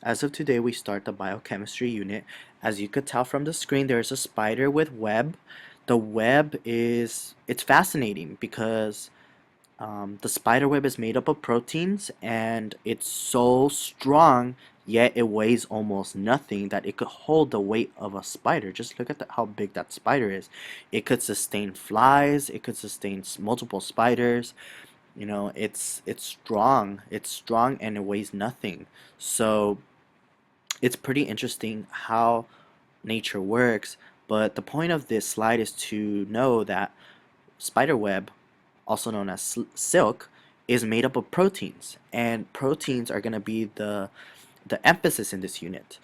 As of today, we start the biochemistry unit. As you could tell from the screen, there's a spider with web. The web it's fascinating because the spider web is made up of proteins and it's so strong, yet it weighs almost nothing that it could hold the weight of a spider. Just look at how big that spider is. It could sustain flies, it could sustain multiple spiders. It's strong. It's strong and it weighs nothing. So it's pretty interesting how nature works, but the point of this slide is to know that spiderweb, also known as silk, is made up of proteins, and proteins are going to be the emphasis in this unit.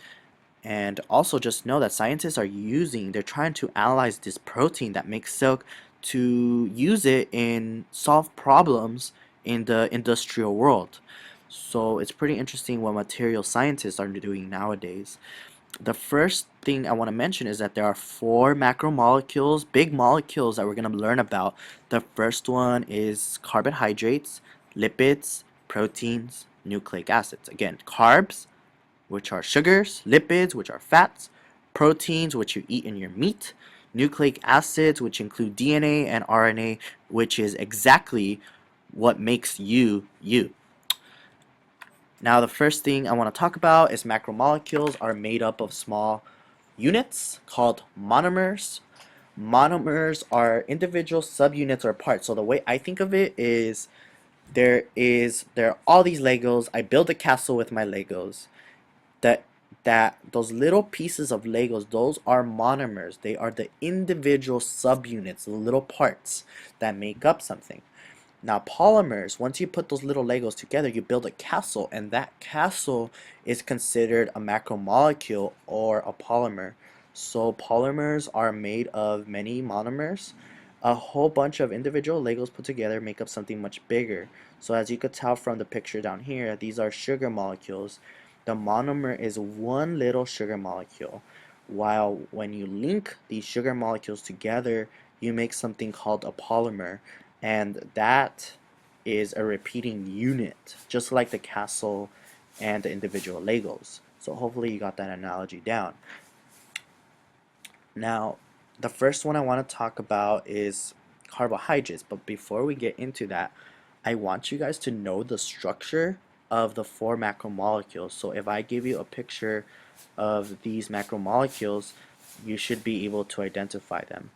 And also just know that scientists they're trying to analyze this protein that makes silk to use it in solve problems in the industrial world. So it's pretty interesting what material scientists are doing nowadays. The first thing I want to mention is that there are four macromolecules, big molecules that we're going to learn about. The first one is carbohydrates, lipids, proteins, nucleic acids. Again, carbs, which are sugars, lipids, which are fats, proteins, which you eat in your meat, nucleic acids, which include DNA and RNA, which is exactly what makes you, you. Now, the first thing I want to talk about is macromolecules are made up of small units called monomers. Monomers are individual subunits or parts. So the way I think of it is there are all these Legos. I build a castle with my Legos. That those little pieces of Legos, those are monomers. They are the individual subunits, the little parts that make up something. Now, polymers, once you put those little Legos together, you build a castle, and that castle is considered a macromolecule or a polymer. So polymers are made of many monomers. A whole bunch of individual Legos put together make up something much bigger. So as you could tell from the picture down here, these are sugar molecules. The monomer is one little sugar molecule, while when you link these sugar molecules together, you make something called a polymer, and that is a repeating unit, just like the castle and the individual Legos. So hopefully you got that analogy down. Now, the first one I want to talk about is carbohydrates, but before we get into that, I want you guys to know the structure of the four macromolecules. So if I give you a picture of these macromolecules, you should be able to identify them.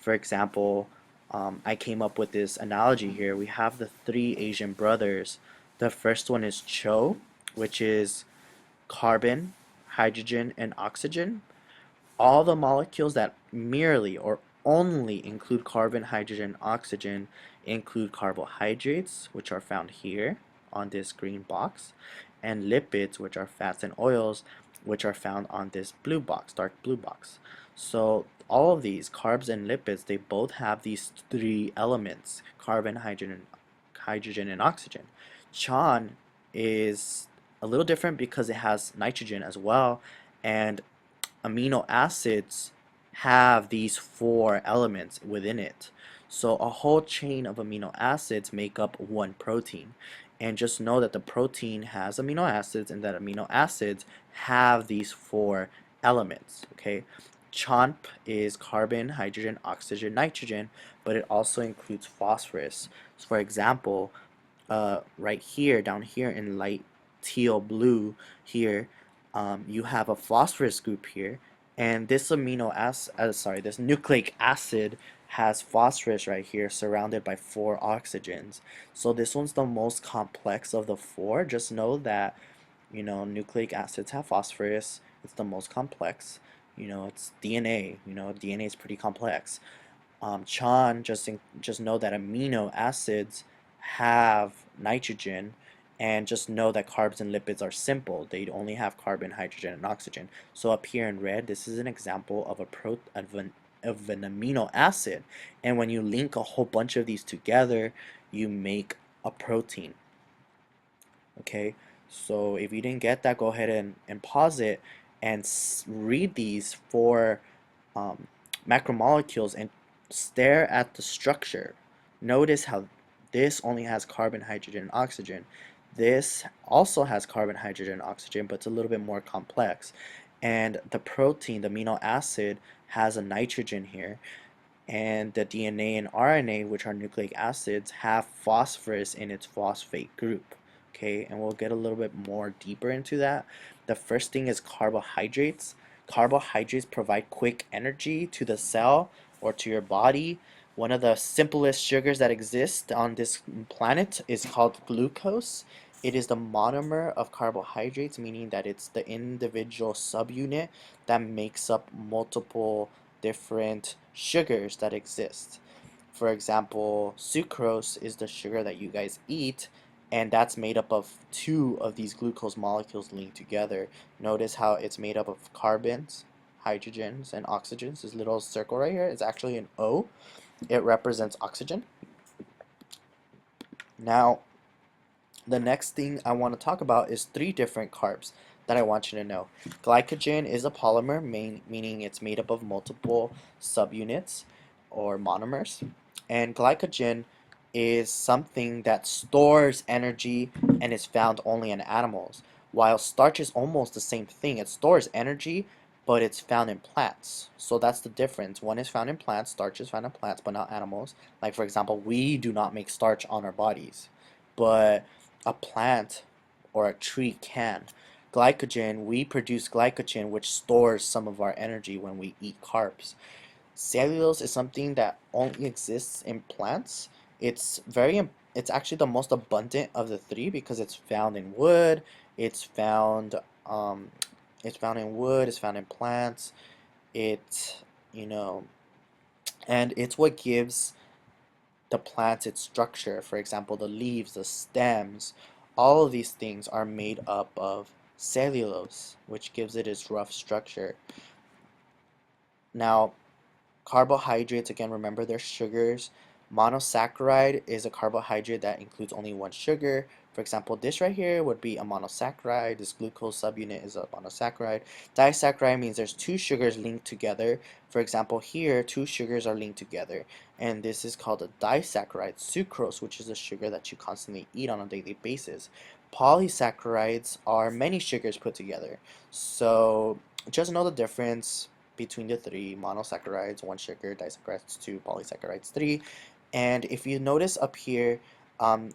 For example, I came up with this analogy here. We have the three Asian brothers. The first one is CHO, which is carbon, hydrogen, and oxygen. All the molecules that merely or only include carbon, hydrogen, oxygen include carbohydrates, which are found here on this green box, and lipids, which are fats and oils, which are found on this blue box, dark blue box. So all of these carbs and lipids, they both have these three elements: carbon, hydrogen, and oxygen. CHON is a little different because it has nitrogen as well, and amino acids have these four elements within it. So a whole chain of amino acids make up one protein. And just know that the protein has amino acids and that amino acids have these four elements, okay? CHONP is carbon, hydrogen, oxygen, nitrogen, but it also includes phosphorus. So for example, right here, down here in light teal blue here, you have a phosphorus group here, and this this nucleic acid has phosphorus right here surrounded by four oxygens. So this one's the most complex of the four. Just know that, nucleic acids have phosphorus. It's the most complex. It's DNA. DNA is pretty complex. CHON, just know that amino acids have nitrogen, and just know that carbs and lipids are simple. They only have carbon, hydrogen, and oxygen. So up here in red, this is an example of of an amino acid. And when you link a whole bunch of these together, you make a protein. Okay, so if you didn't get that, go ahead and pause it and read these four macromolecules and stare at the structure. Notice how this only has carbon, hydrogen, and oxygen. This also has carbon, hydrogen, oxygen, but it's a little bit more complex. And the protein, the amino acid, has a nitrogen here, and the DNA and RNA, which are nucleic acids, have phosphorus in its phosphate group. Okay, and we'll get a little bit more deeper into that. The first thing is carbohydrates. Carbohydrates provide quick energy to the cell or to your body. One of the simplest sugars that exist on this planet is called glucose. It is the monomer of carbohydrates, meaning that it's the individual subunit that makes up multiple different sugars that exist. For example, sucrose is the sugar that you guys eat, and that's made up of two of these glucose molecules linked together. Notice how it's made up of carbons, hydrogens, and oxygens. This little circle right here is actually an O. It represents oxygen. Now, the next thing I want to talk about is three different carbs that I want you to know. Glycogen is a polymer, meaning it's made up of multiple subunits or monomers. And glycogen is something that stores energy and is found only in animals, while starch is almost the same thing. It stores energy, but it's found in plants. So that's the difference. One is found in plants, starch is found in plants, but not animals. Like, for example, we do not make starch on our bodies, but a plant or a tree can. Glycogen, we produce glycogen, which stores some of our energy when we eat carbs. Cellulose is something that only exists in plants. It's actually the most abundant of the three because it's found in wood, it's found um, it's found in wood, it's found in plants. It, you know, and it's what gives the plant its structure. For example, the leaves, the stems, all of these things are made up of cellulose, which gives it its rough structure. Now, carbohydrates, again, remember they're sugars. Monosaccharide is a carbohydrate that includes only one sugar. For example, this right here would be a monosaccharide. This glucose subunit is a monosaccharide. Disaccharide means there's two sugars linked together. For example, here, two sugars are linked together. And this is called a disaccharide. Sucrose, which is a sugar that you constantly eat on a daily basis. Polysaccharides are many sugars put together. So just know the difference between the three: monosaccharides, one sugar; disaccharides, two; polysaccharides, three. And if you notice up here, um,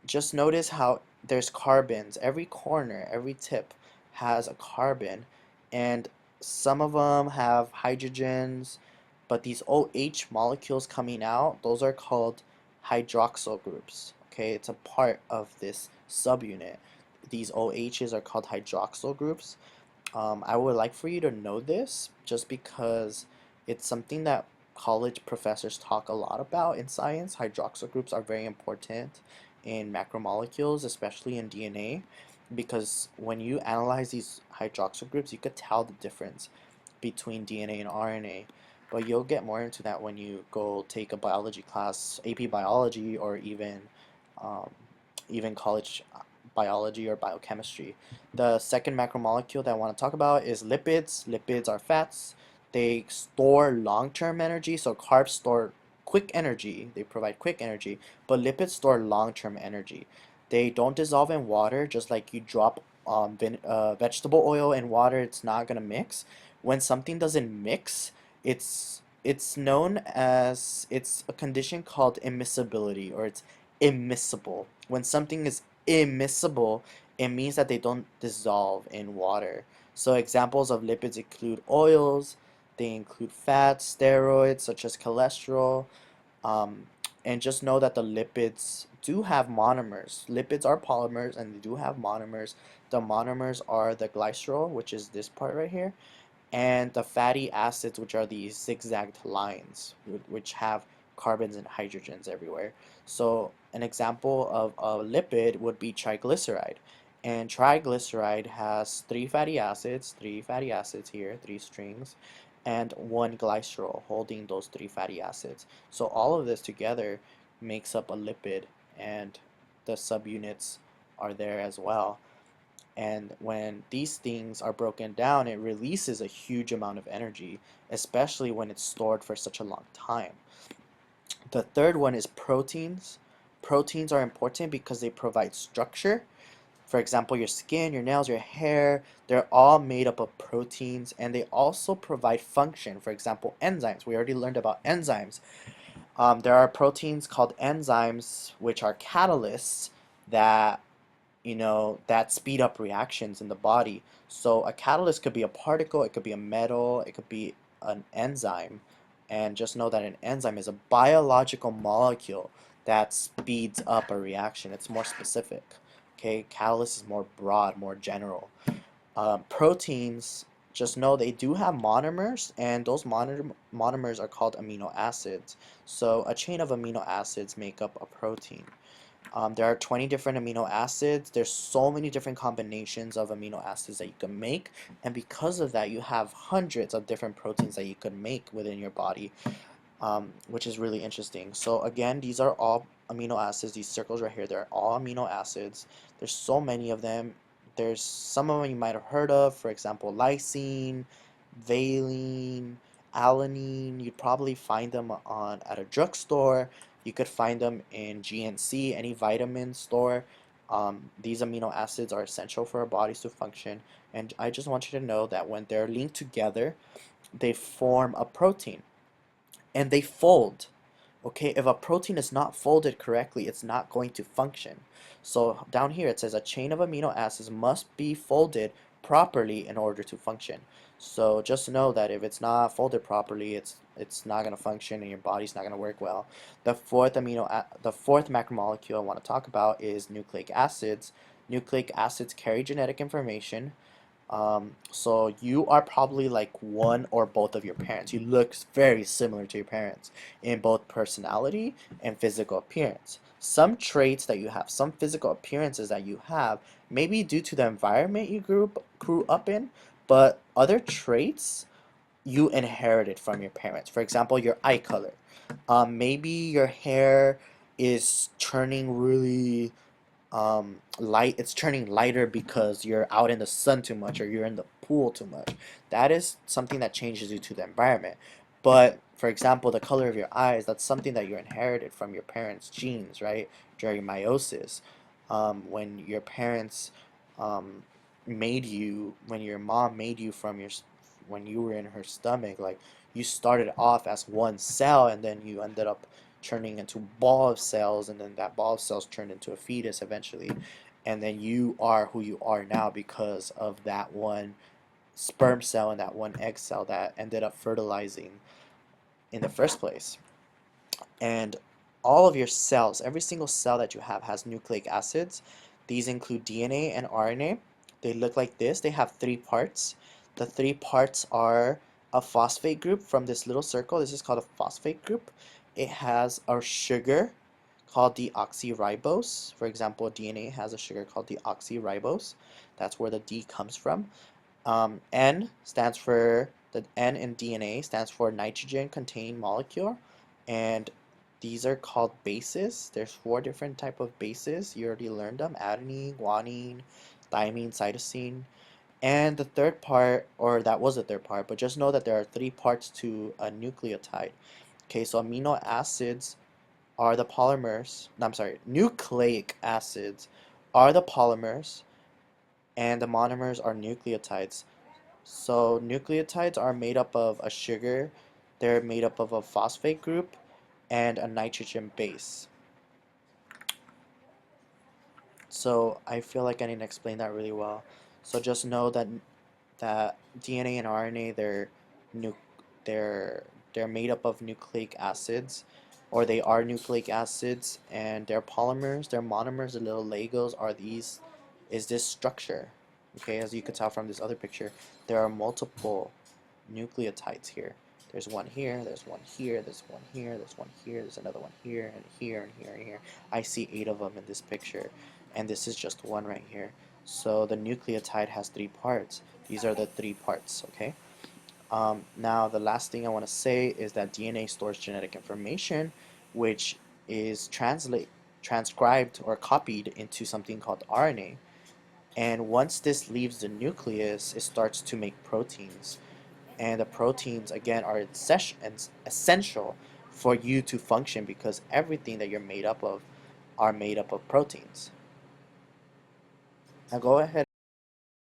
just notice how there's carbons. Every corner, every tip has a carbon, and some of them have hydrogens, but these OH molecules coming out, those are called hydroxyl groups. Okay, it's a part of this subunit. These OHs are called hydroxyl groups. I would like for you to know this just because it's something that college professors talk a lot about in science. Hydroxyl groups are very important in macromolecules, especially in DNA, because when you analyze these hydroxyl groups, you could tell the difference between DNA and RNA. But you'll get more into that when you go take a biology class, AP biology, or um, even college biology or biochemistry. The second macromolecule that I want to talk about is lipids. Lipids are fats. They store long-term energy. So carbs store quick energy. They provide quick energy, but lipids store long-term energy. They don't dissolve in water, just like you drop vegetable oil in water, it's not gonna mix. When something doesn't mix, it's known as it's a condition called immiscibility, or it's immiscible. When something is immiscible, it means that they don't dissolve in water. So examples of lipids include oils, they include fats, steroids such as cholesterol, um, and just know that the lipids do have monomers. Lipids are polymers and they do have monomers. The monomers are the glycerol, which is this part right here, and the fatty acids, which are these zigzagged lines, which have carbons and hydrogens everywhere. So an example of a lipid would be triglyceride. And triglyceride has three fatty acids here, three strings, and one glycerol holding those three fatty acids. So all of this together makes up a lipid, and the subunits are there as well. And when these things are broken down, it releases a huge amount of energy, especially when it's stored for such a long time. The third one is proteins. proteins are important because they provide structure. For example, your skin, your nails, your hair, they're all made up of proteins, and they also provide function. For example, enzymes. We already learned about enzymes. There are proteins called enzymes, which are catalysts that that speed up reactions in the body. So a catalyst could be a particle, it could be a metal, it could be an enzyme. And just know that an enzyme is a biological molecule that speeds up a reaction. It's more specific. Okay, catalyst is more broad, more general. Proteins, just know they do have monomers, and those monomers are called amino acids. So a chain of amino acids make up a protein. There are 20 different amino acids. There's so many different combinations of amino acids that you can make, and because of that, you have hundreds of different proteins that you could make within your body, which is really interesting. So again, these are all amino acids. These circles right here, they're all amino acids. There's so many of them. There's some of them you might have heard of, for example, lysine, valine, alanine. You'd probably find them on at a drugstore. You could find them in GNC, any vitamin store. These amino acids are essential for our bodies to function, and I just want you to know that when they're linked together, they form a protein and they fold. Okay, if a protein is not folded correctly, it's not going to function. So down here it says a chain of amino acids must be folded properly in order to function. So just know that if it's not folded properly, it's not going to function and your body's not going to work well. The fourth macromolecule I want to talk about is nucleic acids. Nucleic acids carry genetic information. So you are probably like one or both of your parents. You look very similar to your parents in both personality and physical appearance. Some traits that you have, some physical appearances that you have, maybe due to the environment you grew up in, but other traits you inherited from your parents. For example, your eye color. Maybe your hair is turning really it's turning lighter because you're out in the sun too much or you're in the pool too much. That is something that changes due to the environment. But for example, the color of your eyes, that's something that you inherited from your parents' genes, right? During meiosis, when your parents when your mom made you when you were in her stomach, like you started off as one cell and then you ended up turning into a ball of cells, and then that ball of cells turned into a fetus eventually, and then you are who you are now because of that one sperm cell and that one egg cell that ended up fertilizing in the first place. And all of your cells, every single cell that you have has nucleic acids. These include DNA and RNA. They look like this. They have three parts. The three parts are a phosphate group from this little circle. This is called a phosphate group. It has a sugar called deoxyribose. For example, DNA has a sugar called deoxyribose. That's where the D comes from. N stands for the N in DNA stands for nitrogen containing molecule, and these are called bases. There's four different type of bases. You already learned them: adenine, guanine, thymine, cytosine. And the third part, or that was the third part, but just know that there are three parts to a nucleotide. Okay, so amino acids are the polymers. No, I'm sorry, nucleic acids are the polymers, and the monomers are nucleotides. So nucleotides are made up of a sugar, they're made up of a phosphate group and a nitrogen base. So I feel like I didn't explain that really well. So just know that DNA and RNA nu they're they're made up of nucleic acids, or they are nucleic acids, and their polymers, their monomers, the little Legos are these is this structure. Okay, as you can tell from this other picture, there are multiple nucleotides here. There's one here, there's one here, there's one here, there's one here, there's another one here, and here, and here, and here. I see 8 of them in this picture, and this is just one right here. So the nucleotide has 3 parts. These are the 3 parts, okay? Now, the last thing I want to say is that DNA stores genetic information, which is transcribed or copied into something called RNA. And once this leaves the nucleus, it starts to make proteins. And the proteins, again, are essential for you to function because everything that you're made up of are made up of proteins. Now go ahead